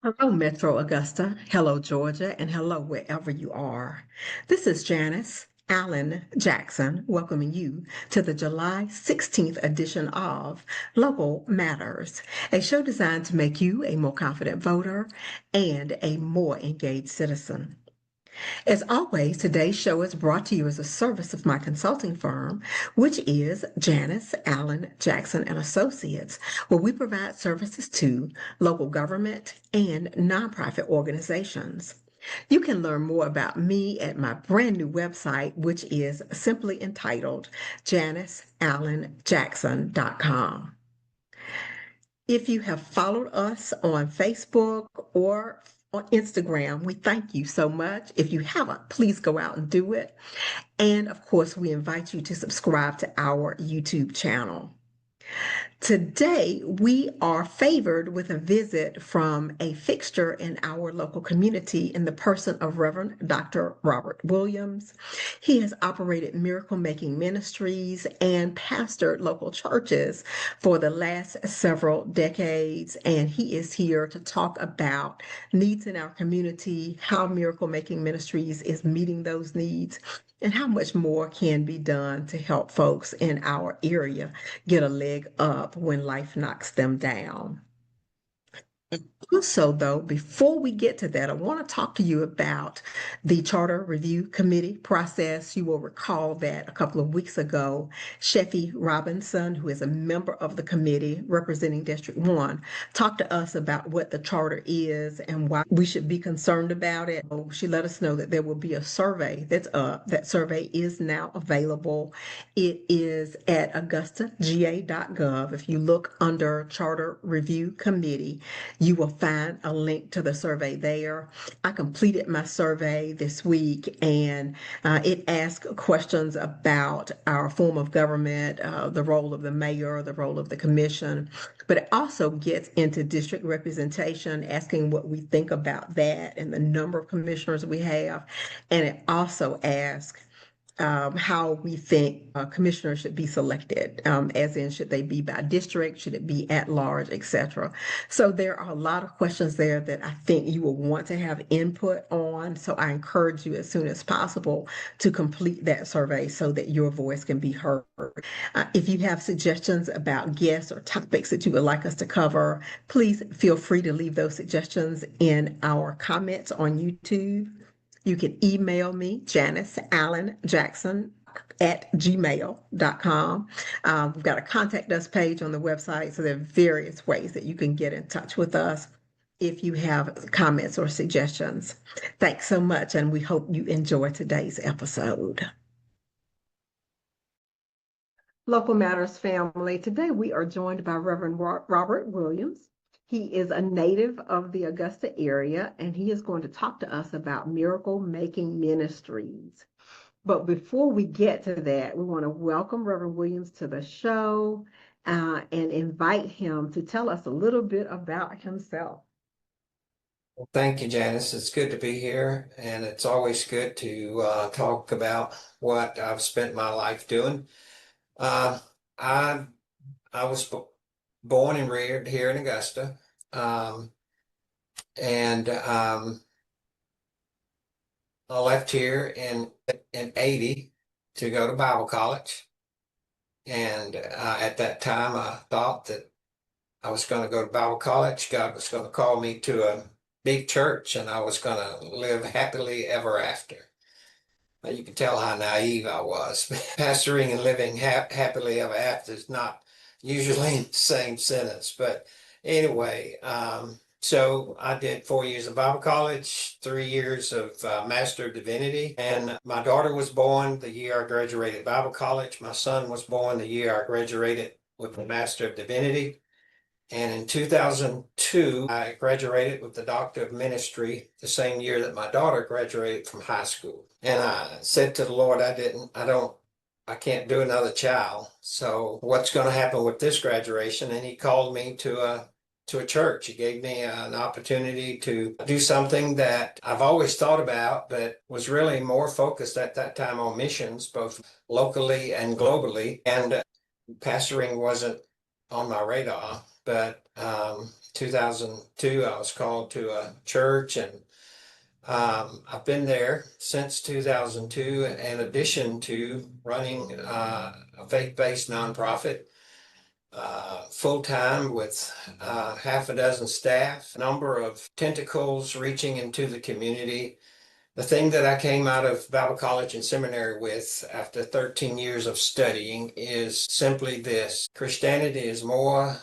Hello, Metro Augusta. Hello, Georgia, and hello, wherever you are. This is Janice Allen Jackson welcoming you to the July 16th edition of Local Matters, a show designed to make you a more confident voter and a more engaged citizen. As always, today's show is brought to you as a service of my consulting firm, which is Janice Allen Jackson and Associates, where we provide services to local government and nonprofit organizations. You can learn more about me at my brand new website, which is simply entitled janiceallenjackson.com. If you have followed us on Facebook or on Instagram, we thank you so much. If you haven't, please go out and do it. And of course, we invite you to subscribe to our YouTube channel. Today, we are favored with a visit from a fixture in our local community in the person of Reverend Dr. Robert Williams. He has operated miracle making ministries and pastored local churches for the last several decades, and he is here to talk about needs in our community, how miracle making ministries is meeting those needs, and how much more can be done to help folks in our area get a leg up when life knocks them down. Also, though, before we get to that, I want to talk to you about the Charter Review Committee process. You will recall that a couple of weeks ago, Sheffy Robinson, who is a member of the committee representing District 1, talked to us about what the charter is and why we should be concerned about it. She let us know that there will be a survey that's up. That survey is now available. It is at augustanga.gov. If you look under Charter Review Committee, you will find a link to the survey there. I completed my survey this week, and it asked questions about our form of government, the role of the mayor, the role of the commission, but it also gets into district representation, asking what we think about that and the number of commissioners we have. And it also asks how we think commissioners should be selected, as in should they be by district, should it be at large, etc. So there are a lot of questions there that I think you will want to have input on. So I encourage you as soon as possible to complete that survey so that your voice can be heard. If you have suggestions about guests or topics that you would like us to cover, please feel free to leave those suggestions in our comments on YouTube. You can email me, Janice Allen Jackson at gmail.com. We've got a contact us page on the website, so there are various ways that you can get in touch with us if you have comments or suggestions. Thanks so much, and we hope you enjoy today's episode. Local Matters family, today we are joined by Reverend Robert Williams. He is a native of the Augusta area, and he is going to talk to us about miracle making ministries. But before we get to that, we want to welcome Reverend Williams to the show and invite him to tell us a little bit about himself. Well, thank you, Janice. It's good to be here, and it's always good to talk about what I've spent my life doing. Uh, I I was born and reared here in Augusta, and I left here in '80 to go to Bible college. And at that time, I thought that I was going to go to Bible college. God was going to call me to a big church, and I was going to live happily ever after. You can tell how naive I was. Pastoring and living happily ever after is not usually in the same sentence. But anyway, so I did 4 years of Bible college, 3 years of Master of Divinity. And my daughter was born the year I graduated Bible college. My son was born the year I graduated with the Master of Divinity. And in 2002, I graduated with the Doctor of Ministry the same year that my daughter graduated from high school. And I said to the Lord, I can't do another child. So what's going to happen with this graduation? And he called me to a church. He gave me an opportunity to do something that I've always thought about, but was really more focused at that time on missions, both locally and globally. And pastoring wasn't on my radar. But 2002, I was called to a church, and I've been there since 2002, in addition to running a faith-based nonprofit full-time with half a dozen staff, a number of tentacles reaching into the community. The thing that I came out of Bible college and seminary with after 13 years of studying is simply this: Christianity is more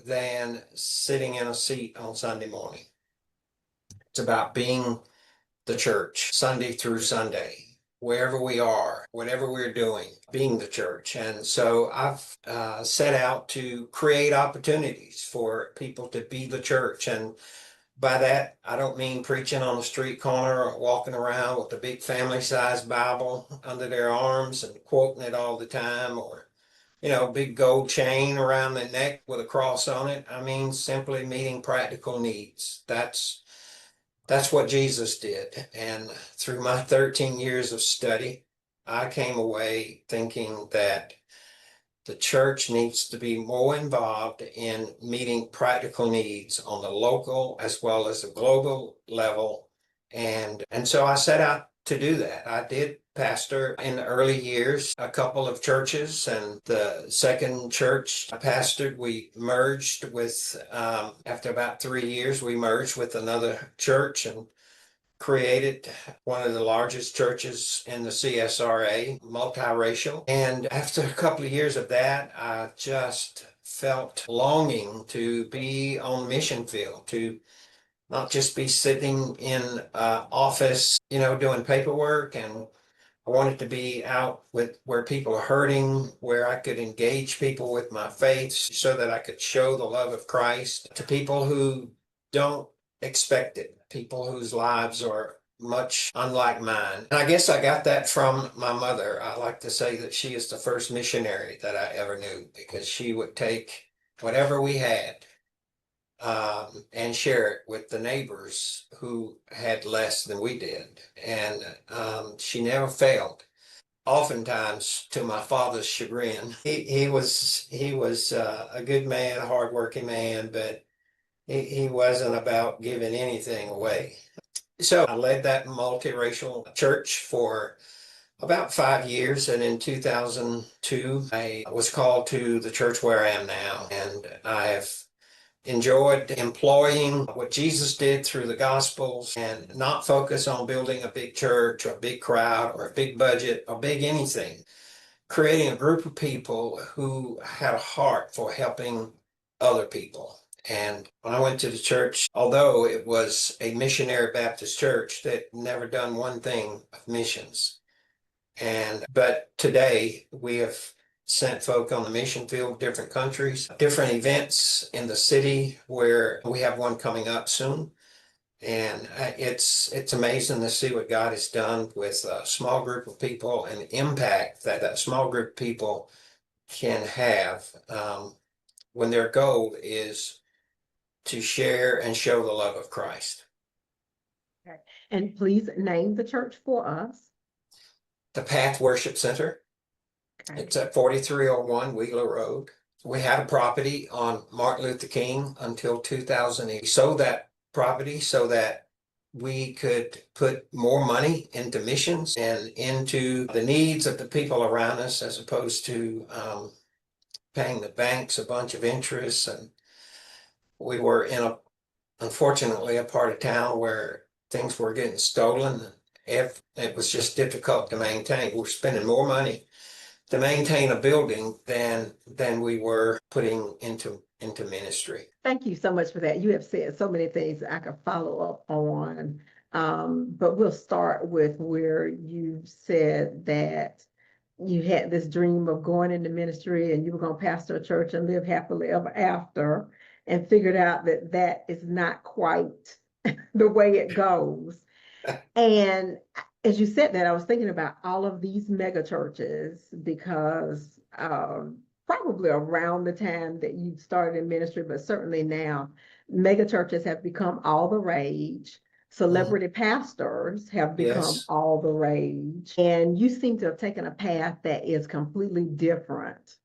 than sitting in a seat on Sunday morning. It's about being the church Sunday through Sunday, wherever we are, whatever we're doing, being the church. And so I've set out to create opportunities for people to be the church. And by that, I don't mean preaching on the street corner or walking around with a big family-sized Bible under their arms and quoting it all the time, or, big gold chain around the neck with a cross on it. I mean, simply meeting practical needs. That's what Jesus did. And through my 13 years of study, I came away thinking that the church needs to be more involved in meeting practical needs on the local as well as the global level. And so I set out to do that. I did pastor in the early years a couple of churches, and the second church I pastored, we merged with, after about 3 years, we merged with another church and created one of the largest churches in the CSRA, multiracial. And after a couple of years of that, I just felt longing to be on the mission field, to not just be sitting in an office, doing paperwork. And I wanted to be out with where people are hurting, where I could engage people with my faith so that I could show the love of Christ to people who don't expect it, people whose lives are much unlike mine. And I guess I got that from my mother. I like to say that she is the first missionary that I ever knew, because she would take whatever we had and share it with the neighbors who had less than we did. And she never failed. Oftentimes, to my father's chagrin, he was a good man, a hardworking man, but he wasn't about giving anything away. So I led that multiracial church for about 5 years, and in 2002, I was called to the church where I am now, and I have enjoyed employing what Jesus did through the Gospels and not focus on building a big church or a big crowd or a big budget or big anything. Creating a group of people who had a heart for helping other people. And when I went to the church, although it was a missionary Baptist church that never done one thing of missions, but today we have sent folk on the mission field, different countries, different events in the city, where we have one coming up soon. And it's amazing to see what God has done with a small group of people and the impact that that small group of people can have when their goal is to share and show the love of Christ. Okay. And please name the church for us. The Path Worship Center. Okay. It's at 4301 Wheeler Road. We had a property on Martin Luther King until 2008. We sold that property so that we could put more money into missions and into the needs of the people around us, as opposed to paying the banks a bunch of interest. And we were in unfortunately, a part of town where things were getting stolen. If it was just difficult to maintain, we're spending more money to maintain a building than we were putting into ministry. Thank you so much for that. You have said so many things I could follow up on, but we'll start with where you said that you had this dream of going into ministry and you were going to pastor a church and live happily ever after, and figured out that that is not quite the way it goes. And as you said that, I was thinking about all of these mega churches, because probably around the time that you started in ministry, but certainly now, mega churches have become all the rage. Celebrity pastors have become Yes. all the rage. And you seem to have taken a path that is completely different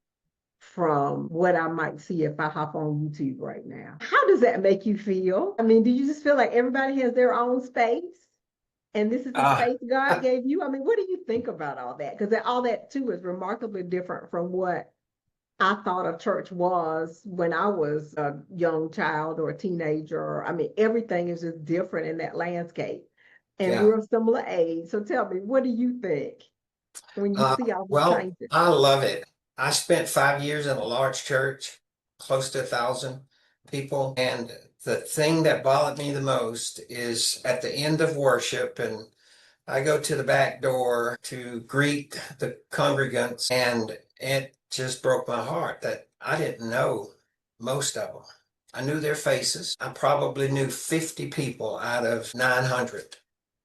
from what I might see if I hop on YouTube right now. How does that make you feel? I mean, do you just feel like everybody has their own space? And this is the Uh, space God gave you? I mean, what do you think about all that? Because all that too is remarkably different from what I thought of church was when I was a young child or a teenager. I mean, everything is just different in that landscape. And yeah. we're of similar age. So tell me, what do you think when you see all these Well, changes? I love it. I spent 5 years in a large church, close to 1,000 people. And the thing that bothered me the most is at the end of worship, and I go to the back door to greet the congregants, and it just broke my heart that I didn't know most of them. I knew their faces. I probably knew 50 people out of 900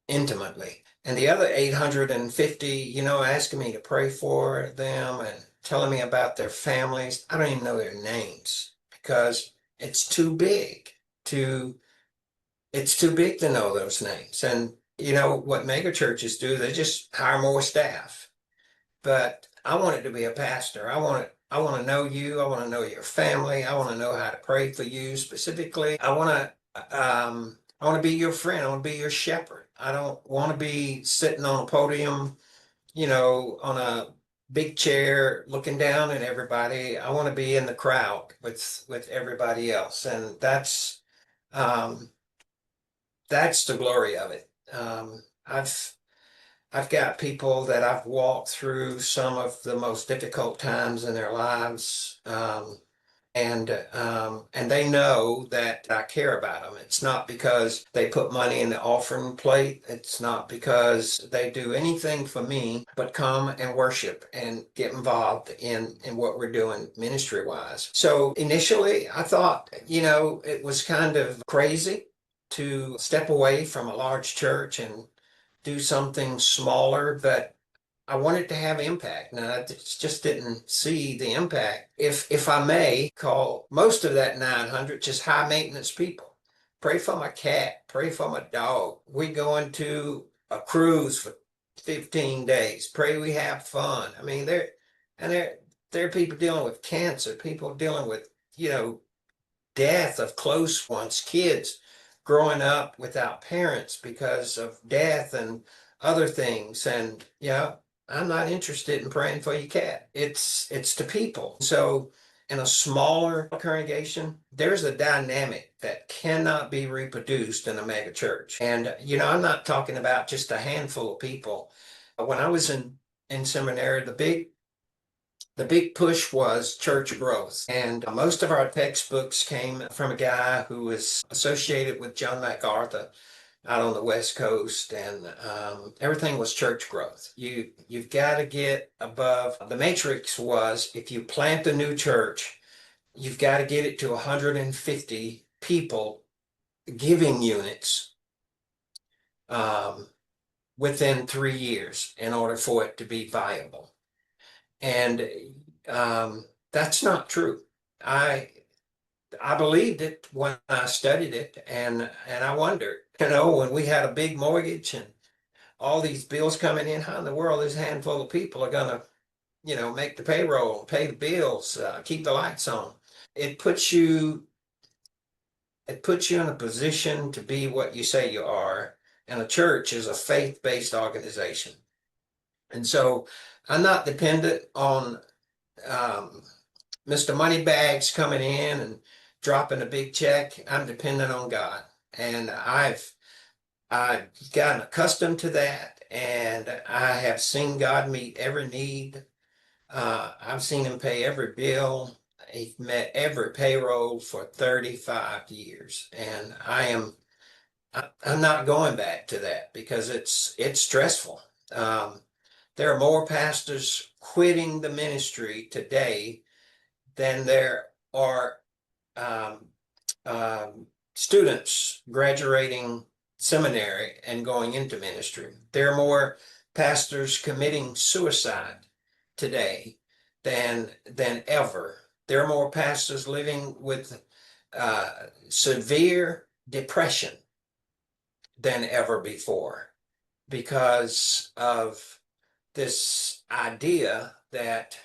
intimately. And the other 850, asking me to pray for them and telling me about their families. I don't even know their names because it's too big to it's too big to know those names. And you know what mega churches do, they just hire more staff. But I wanted to be a pastor. I want to know you. I want to know your family. I want to know how to pray for you specifically. I want to be your friend. I want to be your shepherd. I don't want to be sitting on a podium, on a big chair looking down at everybody. I want to be in the crowd with everybody else. And um that's the glory of it. I've got people that I've walked through some of the most difficult times in their lives, and they know that I care about them. It's not because they put money in the offering plate. It's not because they do anything for me, but come and worship and get involved in what we're doing ministry wise. So initially, I thought, it was kind of crazy to step away from a large church and do something smaller, but I wanted to have impact. Now, I just didn't see the impact. If I may call most of that 900 just high maintenance people. Pray for my cat, pray for my dog. We going to a cruise for 15 days. Pray we have fun. I mean, and there are people dealing with cancer, people dealing with, death of close ones, kids growing up without parents because of death and other things. And I'm not interested in praying for your cat. It's to people. So in a smaller congregation, there's a dynamic that cannot be reproduced in a mega church. And I'm not talking about just a handful of people. When I was in seminary, the big push was church growth. And most of our textbooks came from a guy who was associated with John MacArthur out on the West Coast, and everything was church growth. You've got to get above. The matrix was if you plant a new church, you've got to get it to 150 people giving units um, within 3 years in order for it to be viable. And that's not true. I I believed it when I studied it, and I wondered, when we had a big mortgage and all these bills coming in, how in the world this handful of people are gonna, make the payroll, pay the bills, keep the lights on. It puts you it puts you in a position to be what you say you are, and a church is a faith-based organization. And so I'm not dependent on um, Mr. Moneybags coming in and dropping a big check. I'm dependent on God. And I've gotten accustomed to that, and I have seen God meet every need. I've seen him pay every bill. He's met every payroll for 35 years. And I'm not going back to that because it's stressful. Um, there are more pastors quitting the ministry today than there are um, um, students graduating seminary and going into ministry. There are more pastors committing suicide today than ever. There are more pastors living with severe depression than ever before because of this idea that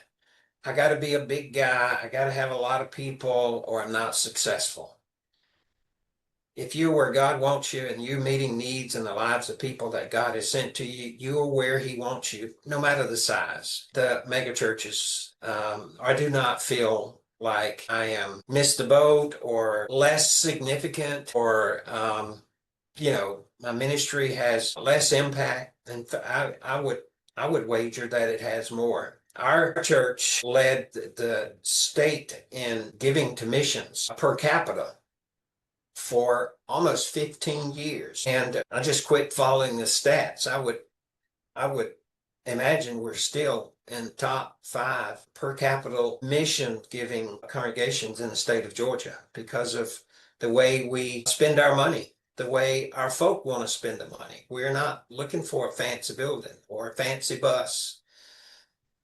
I got to be a big guy. I got to have a lot of people or I'm not successful. If you're where God wants you and you're meeting needs in the lives of people that God has sent to you, you're where He wants you, no matter the size. The mega churches, I do not feel like I am missed the boat or less significant or, my ministry has less impact. And I would wager that it has more. Our church led the state in giving to missions per capita for almost 15 years. And I just quit following the stats. I would imagine we're still in top 5 per capita mission giving congregations in the state of Georgia because of the way we spend our money, the way our folk want to spend the money. We're not looking for a fancy building or a fancy bus.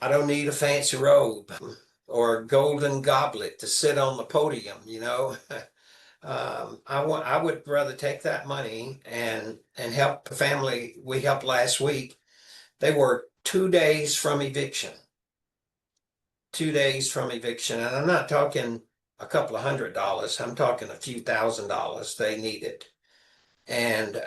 I don't need a fancy robe or a golden goblet to sit on the podium. I would rather take that money and help the family we helped last week. They were 2 days from eviction. 2 days from eviction. And I'm not talking a couple of $100. I'm talking a few $1,000 they needed. And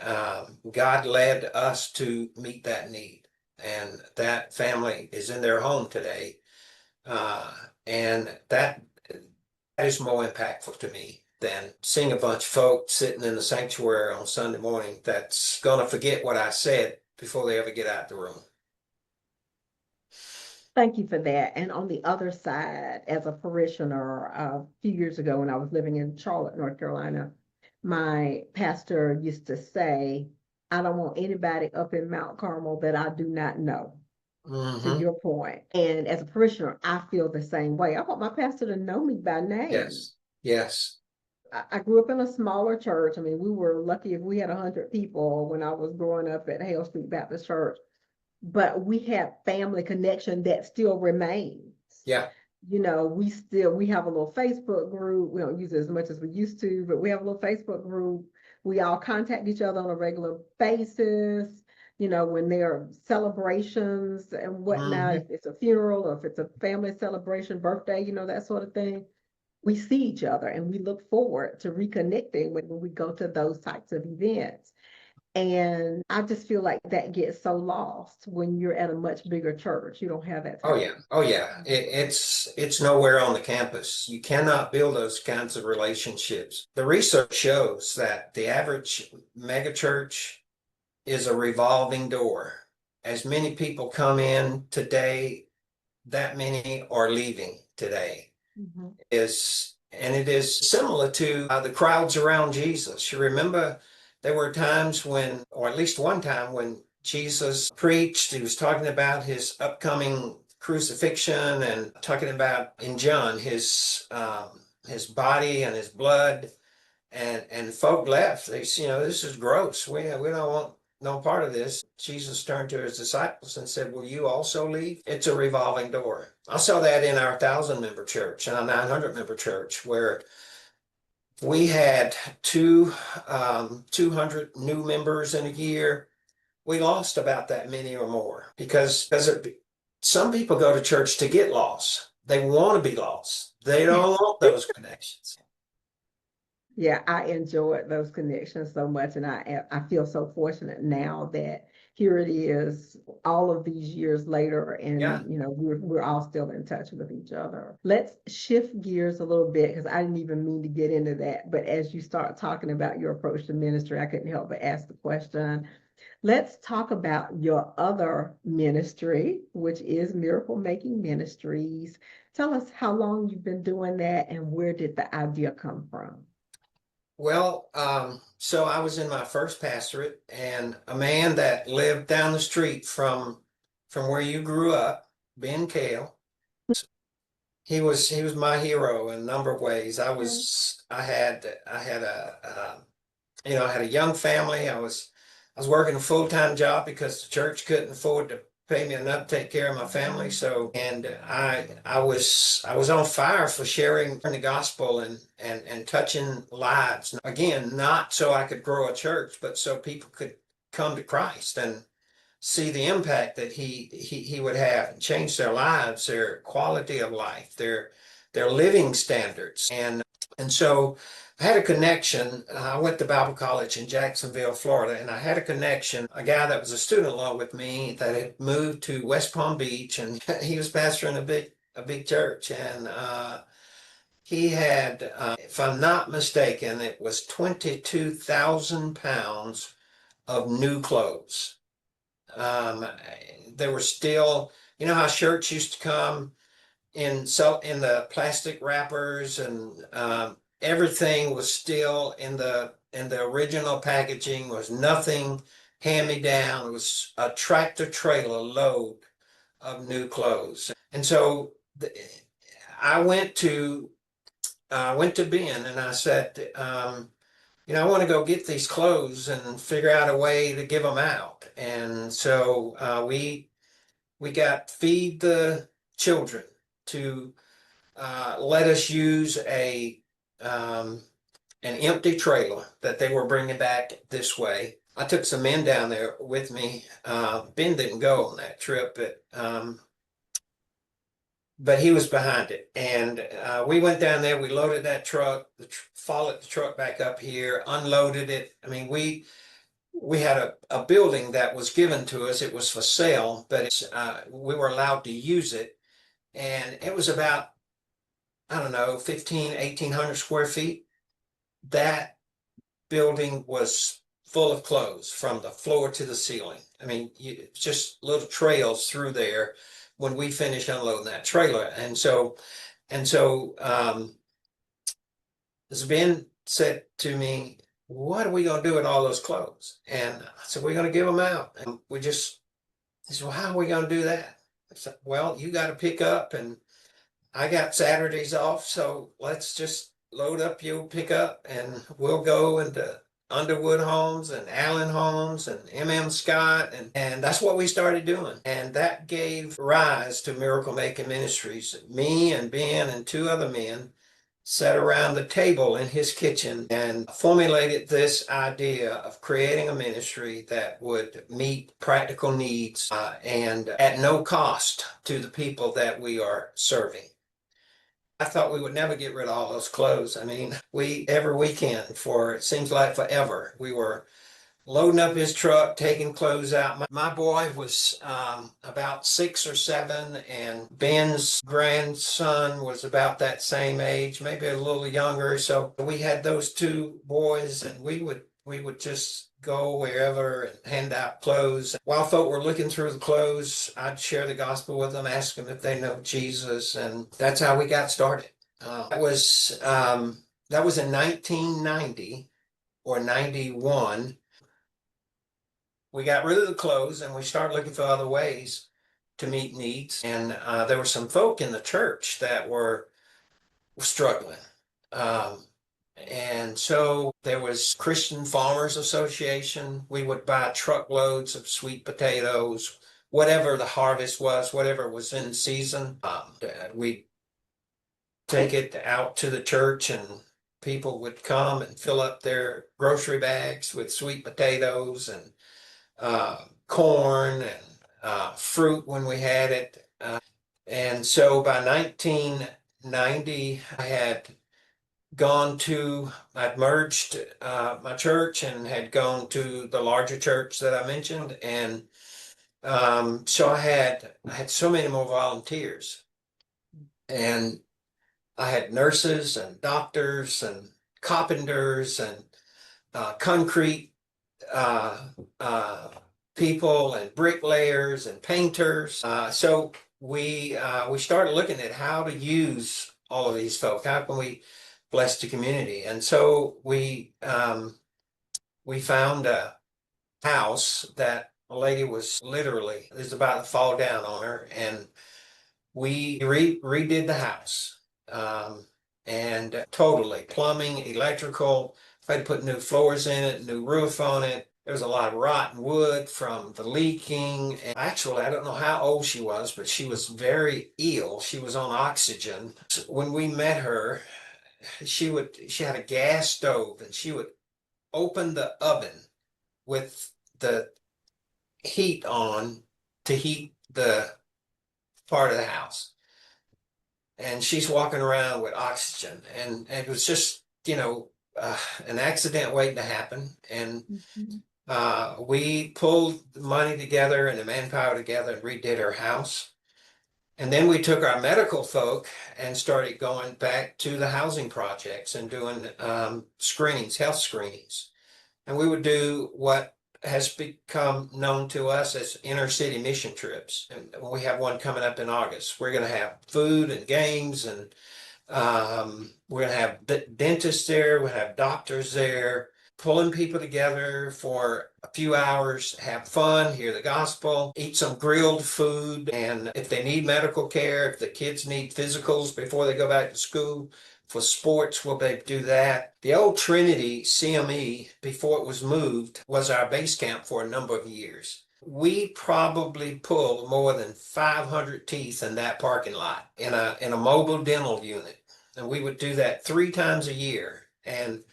God led us to meet that need. And that family is in their home today. And that is more impactful to me than seeing a bunch of folks sitting in the sanctuary on Sunday morning that's going to forget what I said before they ever get out the room. Thank you for that. And on the other side, as a parishioner, a few years ago when I was living in Charlotte, North Carolina, my pastor used to say, I don't want anybody up in Mount Carmel that I do not know, to Mm-hmm. your point. And as a parishioner, I feel the same way. I want my pastor to know me by name. Yes. Yes. I grew up in a smaller church. I mean, we were lucky if we had 100 people when I was growing up at Hale Street Baptist Church, but we had family connection that still remains. Yeah. We have a little Facebook group. We don't use it as much as we used to, but we have a little Facebook group. We all contact each other on a regular basis. When there are celebrations and whatnot, Mm-hmm. if it's a funeral or if it's a family celebration, birthday, that sort of thing, we see each other and we look forward to reconnecting when we go to those types of events. And I just feel like that gets so lost when you're at a much bigger church. You don't have that Oh type yeah. Oh yeah. It's nowhere on the campus. You cannot build those kinds of relationships. The research shows that the average megachurch is a revolving door. As many people come in today, that many are leaving today. of. And it is similar to the crowds around Jesus. You remember there were times when, or at least one time when Jesus preached, he was talking about his upcoming crucifixion and talking about in John his body and his blood, and folk left. They said, this is gross. We don't want no part of this. Jesus turned to his disciples and said, will you also leave? It's a revolving door. I saw that in our 1,000-member church and our 900-member church, where we had 200 new members in a year. We lost about that many or more because some people go to church to get lost. They want to be lost. They don't want those connections. Yeah, I enjoyed those connections so much, and I feel so fortunate now that here it is, all of these years later, Yeah. and we're all still in touch with each other. Let's shift gears a little bit because I didn't even mean to get into that, but as you start talking about your approach to ministry, I couldn't help but ask the question. Let's talk about your other ministry, which is Miracle Making Ministries. Tell us how long you've been doing that and where did the idea come from? Well, so I was in my first pastorate, and a man that lived down the street from where you grew up, Ben Kale, he was my hero in a number of ways. I had a young family. I was working a full-time job because the church couldn't afford to pay me enough to take care of my family. So, and I was on fire for sharing the gospel and touching lives. Again, not so I could grow a church, but so people could come to Christ. And see the impact that he would have and change their lives, their quality of life, their living standards. And so I had a connection. I went to Bible college in Jacksonville, Florida, and I had a connection, a guy that was a student along with me that had moved to West Palm Beach, and he was pastoring a big church. And he had, if I'm not mistaken, it was 22,000 pounds of new clothes. Um, there were still, you know how shirts used to come in the plastic wrappers, and everything was still in the original packaging. Was nothing hand me down. It was a tractor trailer load of new clothes. And so I went to Ben and I said, I want to go get these clothes and figure out a way to give them out. And so we got Feed the Children to let us use an empty trailer that they were bringing back this way. I took some men down there with me. Ben didn't go on that trip, but he was behind it. And we went down there, we loaded that truck, followed the truck back up here, unloaded it. I mean, we had a building that was given to us. It was for sale, but we were allowed to use it. And it was about, I don't know, 1,800 square feet. That building was full of clothes from the floor to the ceiling. I mean, just little trails through there when we finished unloading that trailer. And so this Ben said to me, "What are we going to do with all those clothes?" And I said, "We're going to give them out." And he said, "Well, how are we going to do that?" I said, "Well, you got to pick up, and I got Saturdays off, so let's just load up your pickup and we'll go into Underwood Homes and Allen Homes and M.M. Scott." And that's what we started doing. And that gave rise to Miracle Making Ministries. Me and Ben and two other men sat around the table in his kitchen and formulated this idea of creating a ministry that would meet practical needs and at no cost to the people that we are serving. I thought we would never get rid of all those clothes. I mean, every weekend for it seems like forever, we were loading up his truck, taking clothes out. My boy was about 6 or 7, and Ben's grandson was about that same age, maybe a little younger. So we had those two boys, and we would just go wherever and hand out clothes. While folk were looking through the clothes, I'd share the gospel with them, ask them if they know Jesus, and that's how we got started. That was in 1990 or 91. We got rid of the clothes and we started looking for other ways to meet needs. And there were some folk in the church that were struggling. And so there was Christian Farmers Association. We would buy truckloads of sweet potatoes, whatever the harvest was, whatever was in season. We'd take it out to the church, and people would come and fill up their grocery bags with sweet potatoes and corn and fruit when we had it. And so by 1990, I'd merged my church and had gone to the larger church that I mentioned. And so I had so many more volunteers. And I had nurses and doctors and carpenters and concrete people and bricklayers and painters. So we started looking at how to use all of these folk. How can we bless the community? And so we found a house that a lady was about to fall down on her, and we redid the house. And totally plumbing, electrical. I had to put new floors in it, new roof on it. There was a lot of rotten wood from the leaking. And actually, I don't know how old she was, but she was very ill. She was on oxygen. When we met her, she had a gas stove, and she would open the oven with the heat on to heat the part of the house. And she's walking around with oxygen. And it was just, an accident waiting to happen. And Mhm. we pulled the money together and the manpower together and redid her house. And then we took our medical folk and started going back to the housing projects and doing screenings, health screenings. And we would do what has become known to us as inner city mission trips. And we have one coming up in August. We're going to have food and games, and we're going to have dentists there, we're going to have doctors there, pulling people together for a few hours, have fun, hear the gospel, eat some grilled food. And if they need medical care, if the kids need physicals before they go back to school, for sports, we'll be able to do that. The old Trinity CME, before it was moved, was our base camp for a number of years. We probably pulled more than 500 teeth in that parking lot in a mobile dental unit. And we would do that 3 times a year. And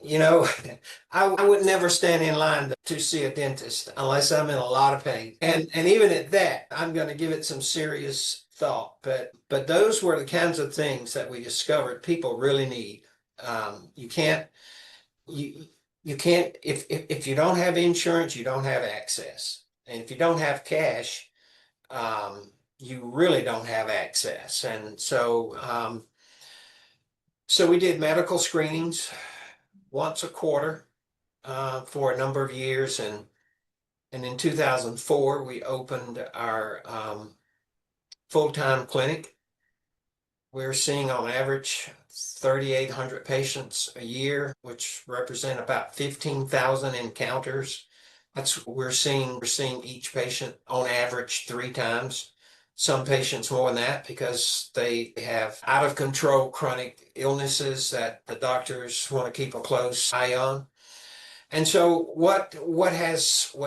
you know, I would never stand in line to see a dentist unless I'm in a lot of pain. And even at that, I'm going to give it some serious thought. But those were the kinds of things that we discovered people really need. You can't you you can't if you don't have insurance, you don't have access. And if you don't have cash, you really don't have access. And so we did medical screenings once a quarter for a number of years, and in 2004 we opened our full-time clinic. We're seeing on average 3,800 patients a year, which represent about 15,000 encounters. That's we're seeing each patient on average 3 times. Some patients more than that because they have out of control chronic illnesses that the doctors want to keep a close eye on. And so what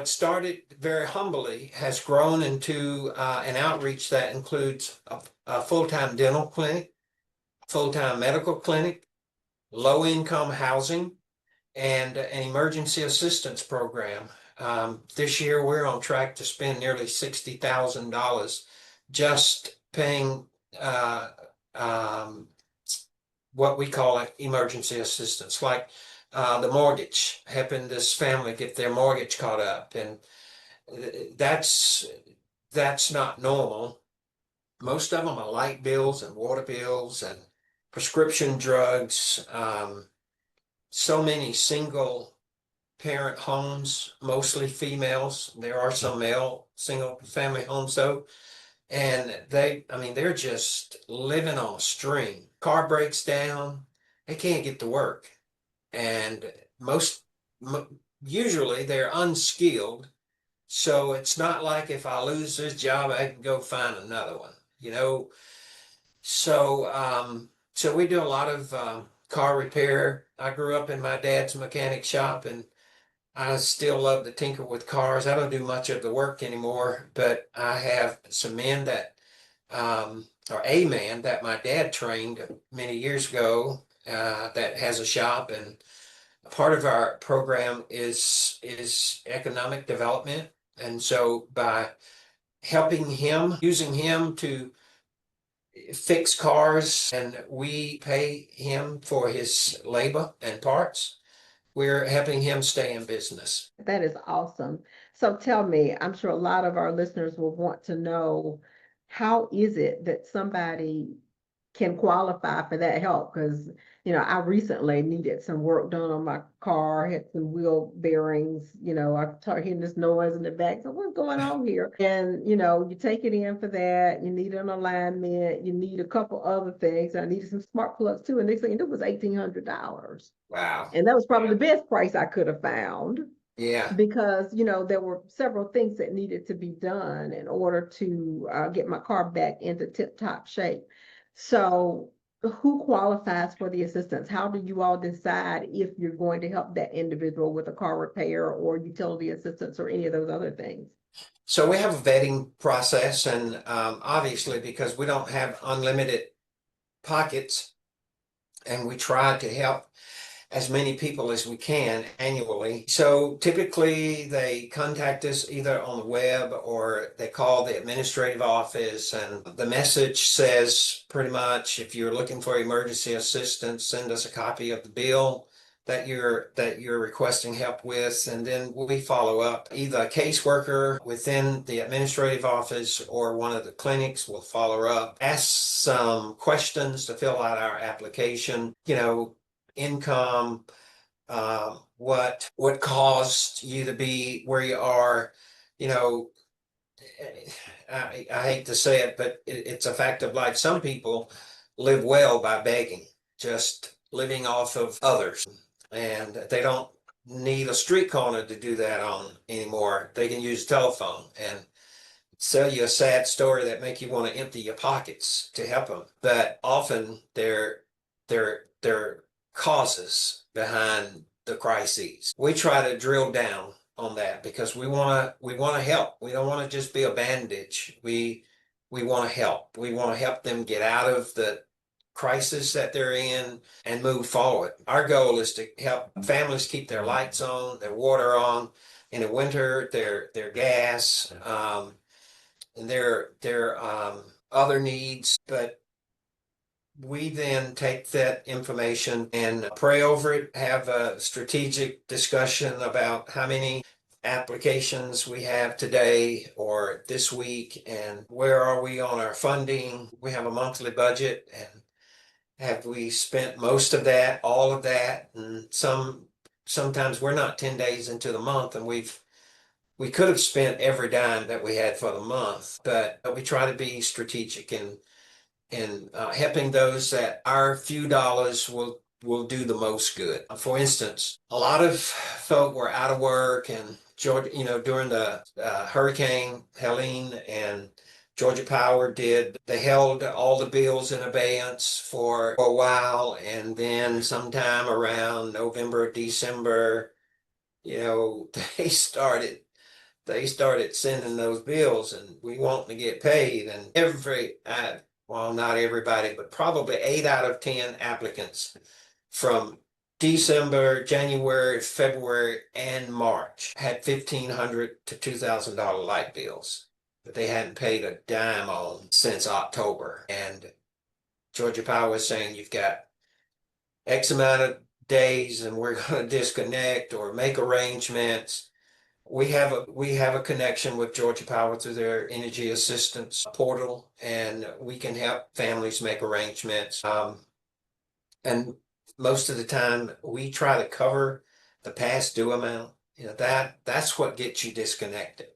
started very humbly has grown into an outreach that includes a full-time dental clinic, full-time medical clinic, low-income housing, and an emergency assistance program. This year, we're on track to spend nearly $60,000 just paying uh, um, what we call emergency assistance, like the mortgage, helping this family get their mortgage caught up, and that's that's not normal. Most of them are light bills and water bills and prescription drugs. So many single parent homes, mostly females. There are some male single family homes though. And I mean, they're just living on a string. Car breaks down, they can't get to work. And most, usually they're unskilled. So it's not like if I lose this job, I can go find another one, you know? So we do a lot of car repair. I grew up in my dad's mechanic shop, and I still love to tinker with cars. I don't do much of the work anymore, but I have some men or a man that my dad trained many years ago that has a shop, and part of our program is economic development. And so by helping him, using him to fix cars, and we pay him for his labor and parts, we're helping him stay in business. That is awesome. So tell me, I'm sure a lot of our listeners will want to know, how is it that somebody can qualify for that help? Because, I recently needed some work done on my car, had some wheel bearings, I started hearing this noise in the back. So what's going on here? And, you take it in for that. You need an alignment. You need a couple other things. I needed some smart plugs too. And next thing you know, it was $1,800. Wow. And that was probably the best price I could have found, Yeah. because there were several things that needed to be done in order to get my car back into tip-top shape. So who qualifies for the assistance? How do you all decide if you're going to help that individual with a car repair or utility assistance or any of those other things? So we have a vetting process, and obviously, because we don't have unlimited pockets, and we try to help as many people as we can annually. So typically they contact us either on the web or they call the administrative office, and the message says pretty much, if you're looking for emergency assistance, send us a copy of the bill that you're requesting help with, and then we follow up. Either a caseworker within the administrative office or one of the clinics will follow up, ask some questions to fill out our application, income, what caused you to be where you are, you know. I hate to say it, but it's a fact of life. Some people live well by begging, just living off of others, and they don't need a street corner to do that on anymore. They can use telephone and sell you a sad story that make you want to empty your pockets to help them. But often they're causes behind the crises. We try to drill down on that because we want to help. We don't want to just be a bandage. We want to help. We want to help them get out of the crisis that they're in and move forward. Our goal is to help families keep their lights on, their water on, in the winter, their gas, and their other needs. But we then take that information and pray over it, have a strategic discussion about how many applications we have today or this week, and where are we on our funding. We have a monthly budget, and have we spent most of that, all of that? And sometimes we're not 10 days into the month, and we could have spent every dime that we had for the month, but we try to be strategic in helping those that our few dollars will do the most good. For instance, a lot of folk were out of work, and Georgia, during the Hurricane Helene, and Georgia Power they held all the bills in abeyance for a while, and then sometime around November, December, they started sending those bills, and we want to get paid. And well, not everybody, but probably 8 out of 10 applicants from December, January, February, and March had $1,500 to $2,000 light bills that they hadn't paid a dime on since October. And Georgia Power is saying, you've got X amount of days and we're going to disconnect or make arrangements. We have a connection with Georgia Power through their energy assistance portal, and we can help families make arrangements. And most of the time, we try to cover the past due amount. That's what gets you disconnected.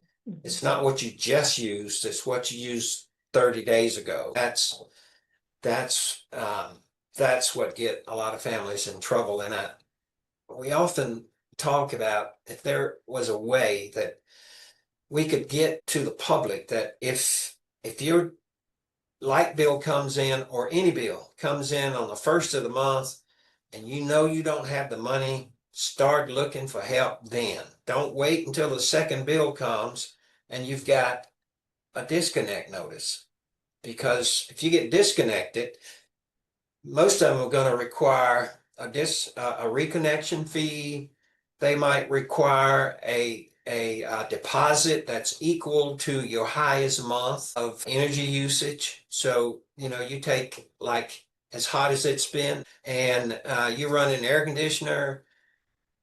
It's not what you just used; it's what you used 30 days ago. That's what get a lot of families in trouble. And we often talk about if there was a way that we could get to the public that if your light bill comes in, or any bill comes in on the first of the month, and you don't have the money, start looking for help then. Don't wait until the second bill comes and you've got a disconnect notice. Because if you get disconnected, most of them are going to require a reconnection fee. They might require a deposit that's equal to your highest month of energy usage. So, you take, like, as hot as it's been, and you run an air conditioner,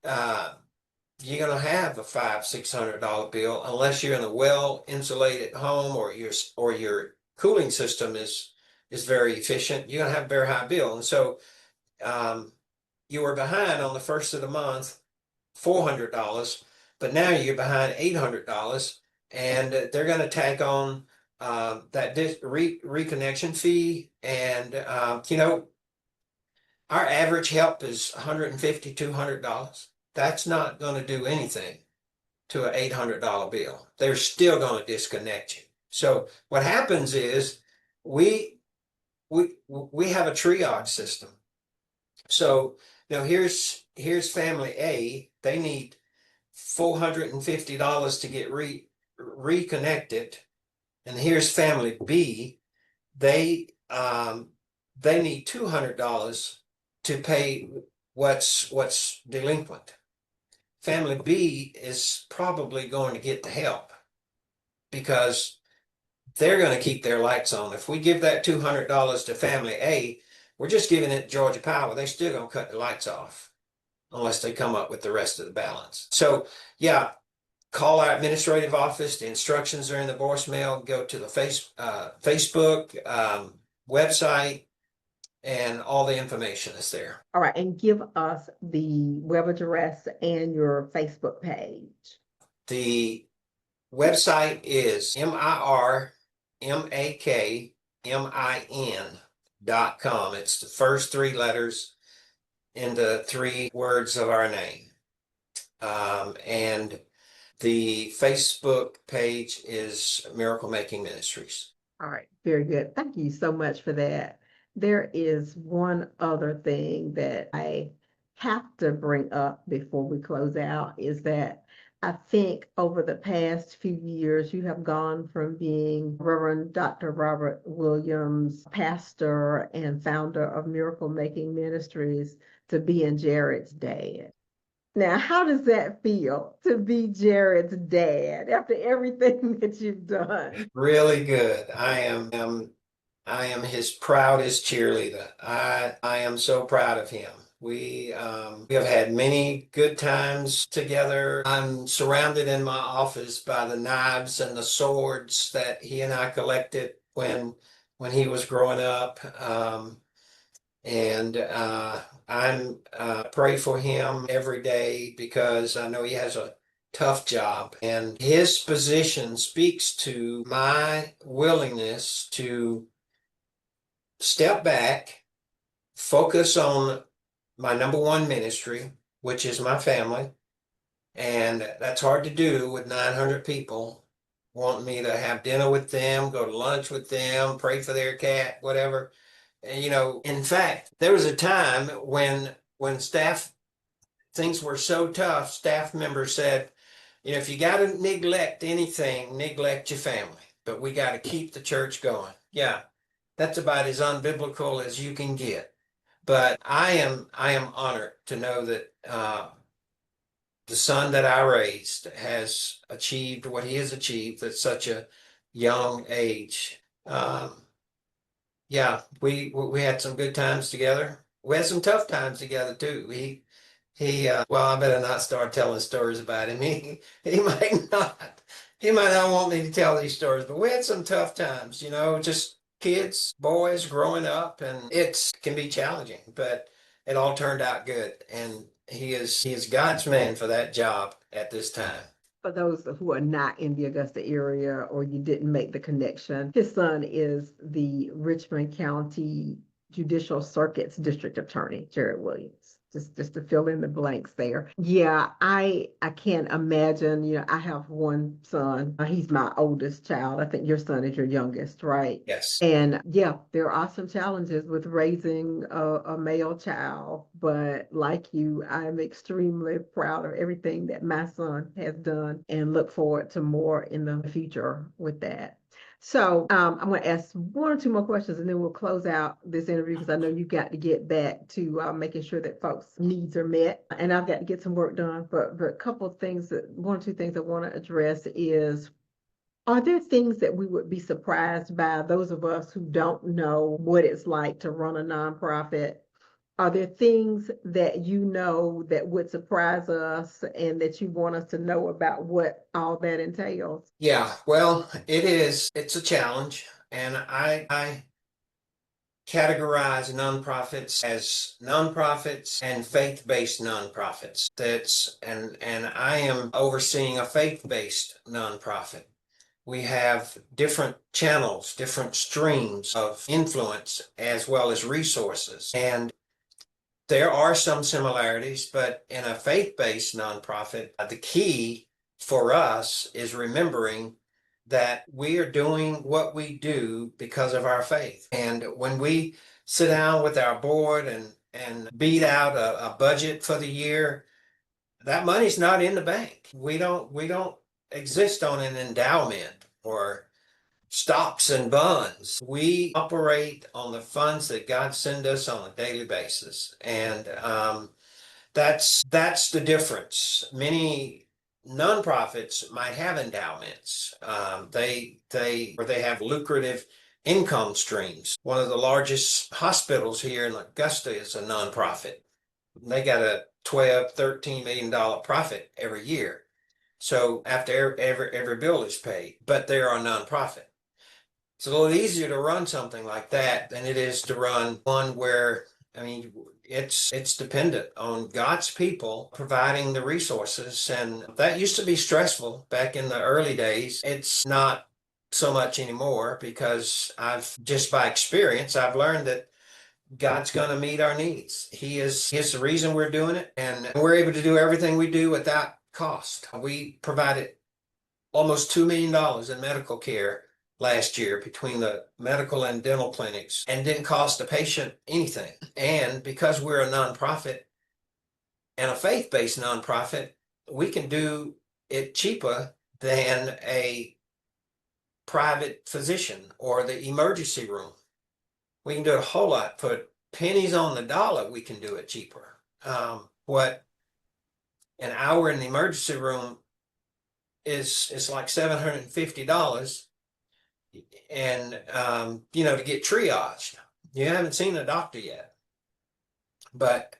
you're going to have a $500-600 bill unless you're in a well insulated home, or your cooling system is very efficient. You're going to have a very high bill. And so you were behind on the first of the month, $400, but now you're behind $800, and they're going to tack on that reconnection fee. And our average help is $150-200. That's not going to do anything to an $800 bill. They're still going to disconnect you. So what happens is we have a triage system. So now here's family A. They need $450 to get reconnected, and here's family B. They need $200 to pay what's delinquent. Family B is probably going to get the help because they're going to keep their lights on. If we give that $200 to family A, we're just giving it Georgia Power. They're still going to cut the lights off unless they come up with the rest of the balance. So, yeah, call our administrative office. The instructions are in the voicemail. Go to the Facebook website, and all the information is there. All right, and give us the web address and your Facebook page. The website is mirmakmin.com. It's the first three letters in the three words of our name. And the Facebook page is Miracle Making Ministries. All right, very good. Thank you so much for that. There is one other thing that I have to bring up before we close out is that I think over the past few years, you have gone from being Reverend Dr. Robert Williams, pastor and founder of Miracle Making Ministries, to being Jared's dad. Now, how does that feel to be Jared's dad after everything that you've done? Really good. I am his proudest cheerleader. I am so proud of him. We have had many good times together. I'm surrounded in my office by the knives and the swords that he and I collected when he was growing up. And I'm pray for him every day because I know he has a tough job, and his position speaks to my willingness to step back, focus on my number one ministry, which is my family. And that's hard to do with 900 people wanting me to have dinner with them, go to lunch with them, pray for their cat, whatever. And, in fact, there was a time when staff things were so tough, staff members said, if you got to neglect anything, neglect your family, but we got to keep the church going. Yeah, that's about as unbiblical as you can get. But I am honored to know that the son that I raised has achieved what he has achieved at such a young age. Yeah, we had some good times together. We had some tough times together too. Well, I better not start telling stories about him. He might not want me to tell these stories, but we had some tough times, just kids, boys growing up, and it can be challenging, but it all turned out good. And he is God's man for that job at this time. For those who are not in the Augusta area or you didn't make the connection, his son is the Richmond County Judicial Circuit's district attorney, Jared Williams. Just to fill in the blanks there. Yeah, I can't imagine, I have one son. He's my oldest child. I think your son is your youngest, right? Yes. And yeah, there are some challenges with raising a male child, but like you, I'm extremely proud of everything that my son has done and look forward to more in the future with that. So I'm going to ask one or two more questions and then we'll close out this interview because I know you've got to get back to making sure that folks' needs are met. And I've got to get some work done. But a couple of things, one or two things I want to address is, are there things that we would be surprised by, those of us who don't know what it's like to run a nonprofit? Are there things that you know that would surprise us and that you want us to know about what all that entails? Yeah, well, it's a challenge. And I categorize nonprofits as nonprofits and faith-based nonprofits. And I am overseeing a faith-based nonprofit. We have different channels, different streams of influence as well as resources. And there are some similarities, but in a faith-based nonprofit, the key for us is remembering that we are doing what we do because of our faith. And when we sit down with our board and beat out a budget for the year, that money's not in the bank. We don't exist on an endowment or stocks and bonds. We operate on the funds that God sends us on a daily basis. And That's the difference. Many nonprofits might have endowments. They have lucrative income streams. One of the largest hospitals here in Augusta is a nonprofit. They got a 12, $13 million profit every year. So after every bill is paid, but they are a nonprofit. It's a little easier to run something like that than it is to run one where, I mean, it's dependent on God's people providing the resources, and that used to be stressful back in the early days. It's not so much anymore because I've just by experience I've learned that God's going to meet our needs. He is the reason we're doing it, and we're able to do everything we do without cost. We provided almost $2 million in medical care last year between the medical and dental clinics and didn't cost the patient anything. And because we're a nonprofit and a faith-based nonprofit, we can do it cheaper than a private physician or the emergency room. We can do it a whole lot for pennies on the dollar. We can do it cheaper. What an hour in the emergency room is like $750, and to get triaged. You haven't seen a doctor yet, but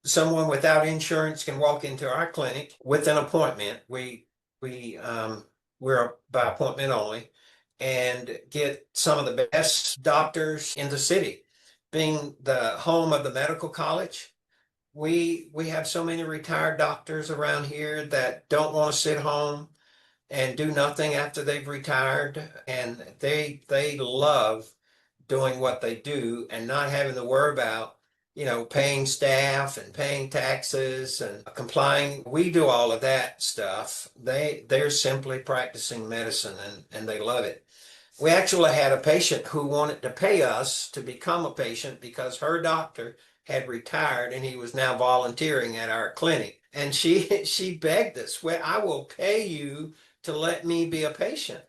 someone without insurance can walk into our clinic with an appointment. We're by appointment only, and get some of the best doctors in the city. Being the home of the medical college, we have so many retired doctors around here that don't want to sit home and do nothing after they've retired, and they love doing what they do and not having to worry about paying staff and paying taxes and complying. We do all of that stuff. They're simply practicing medicine, and they love it. We actually had a patient who wanted to pay us to become a patient because her doctor had retired and he was now volunteering at our clinic. And she begged us, well, I will pay you to let me be a patient.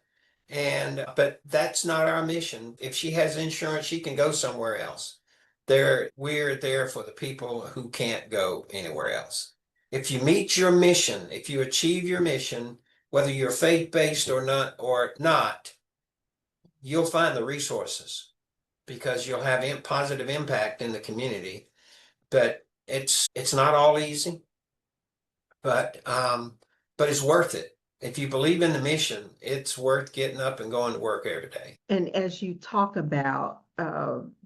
But that's not our mission. If she has insurance, she can go somewhere else. We're there for the people who can't go anywhere else. If you meet your mission, if you achieve your mission, whether you're faith-based or not, you'll find the resources because you'll have positive impact in the community. But it's not all easy, but it's worth it. If you believe in the mission, it's worth getting up and going to work every day. And as you talk about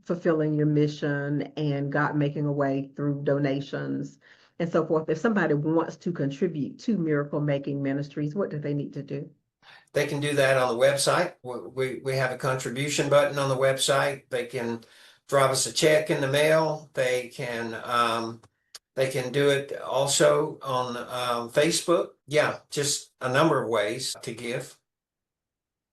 fulfilling your mission and God making a way through donations and so forth, if somebody wants to contribute to Miracle Making Ministries, what do they need to do? They can do that on the website. We have a contribution button on the website. They can drop us a check in the mail. They can do it also on Facebook. Yeah, just a number of ways to give.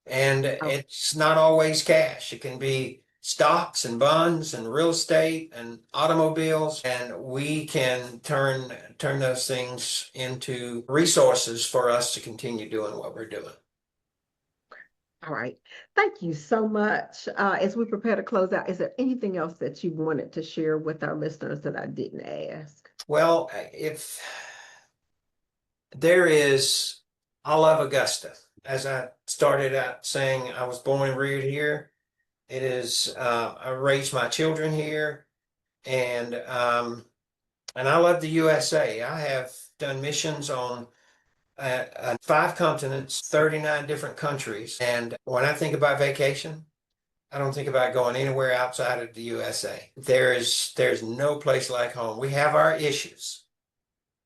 And Oh, it's not always cash. It can be stocks and bonds and real estate and automobiles, and we can turn those things into resources for us to continue doing what we're doing. all right. Thank you so much. As we prepare to close out, is there anything else that you wanted to share with our listeners that I didn't ask? Well, if there is, I love Augusta. As I started out saying, I was born and reared here. It is, I raised my children here, and I love the USA. I have done missions on 5 continents, 39 different countries. And when I think about vacation, I don't think about going anywhere outside of the USA. There's no place like home. We have our issues,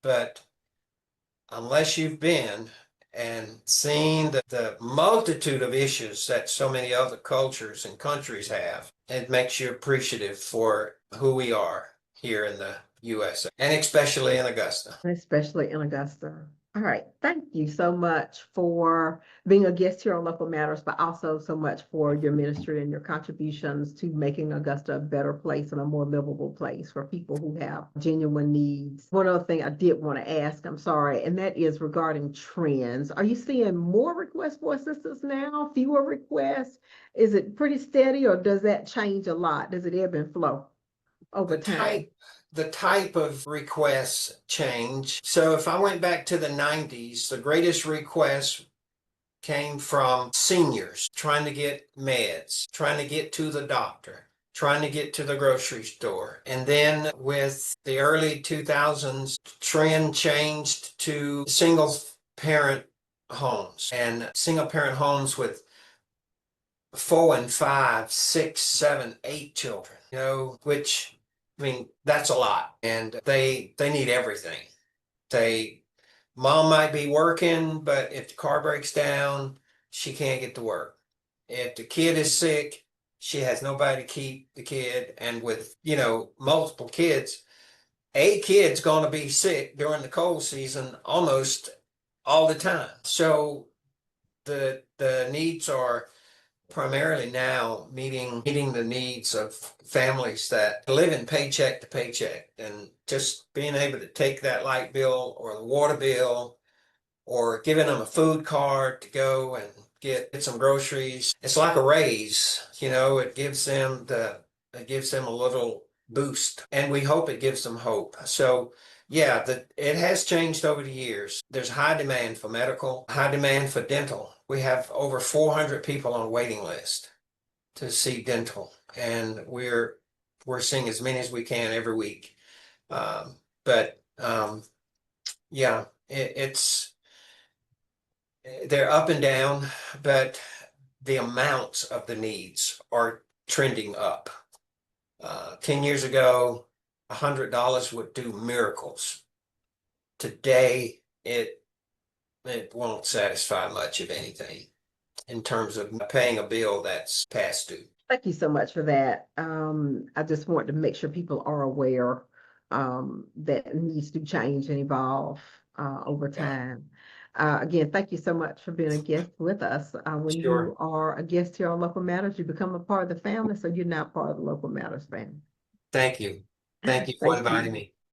but unless you've been and seen the multitude of issues that so many other cultures and countries have, it makes you appreciative for who we are here in the USA, and especially in Augusta. Especially in Augusta. All right. Thank you so much for being a guest here on Local Matters, but also so much for your ministry and your contributions to making Augusta a better place and a more livable place for people who have genuine needs. One other thing I did want to ask, I'm sorry, and that is regarding trends. Are you seeing more requests for assistance now, fewer requests? Is it pretty steady or does that change a lot? Does it ebb and flow? over the time? type of requests change. So if I went back to the 90s, the greatest requests came from seniors trying to get meds, trying to get to the doctor, trying to get to the grocery store. And then with the early 2000s, trend changed to single parent homes and single parent homes with 4 and 5, 6, 7, 8 children, which, I mean, that's a lot. And they need everything. They Mom might be working, but if the car breaks down, she can't get to work. If the kid is sick, she has nobody to keep the kid. And with, multiple kids, a kid's going to be sick during the cold season almost all the time. So the needs are primarily now meeting the needs of families that live in paycheck to paycheck, and just being able to take that light bill or the water bill or giving them a food card to go and get some groceries. It's like a raise, it gives them a little boost, and we hope it gives them hope. So yeah, it has changed over the years. There's high demand for medical, high demand for dental. We have over 400 people on a waiting list to see dental, and we're seeing as many as we can every week. But yeah, it's they're up and down, but the amounts of the needs are trending up. 10 years ago, $100 would do miracles. Today, it won't satisfy much of anything in terms of paying a bill that's past due. Thank you so much for that. I just want to make sure people are aware that needs to change and evolve over Yeah, time. Again, thank you so much for being a guest with us. When you sure. are a guest here on Local Matters, you become a part of the family, so you're now part of the Local Matters family. Thank you. Thank you for Thank inviting you. me.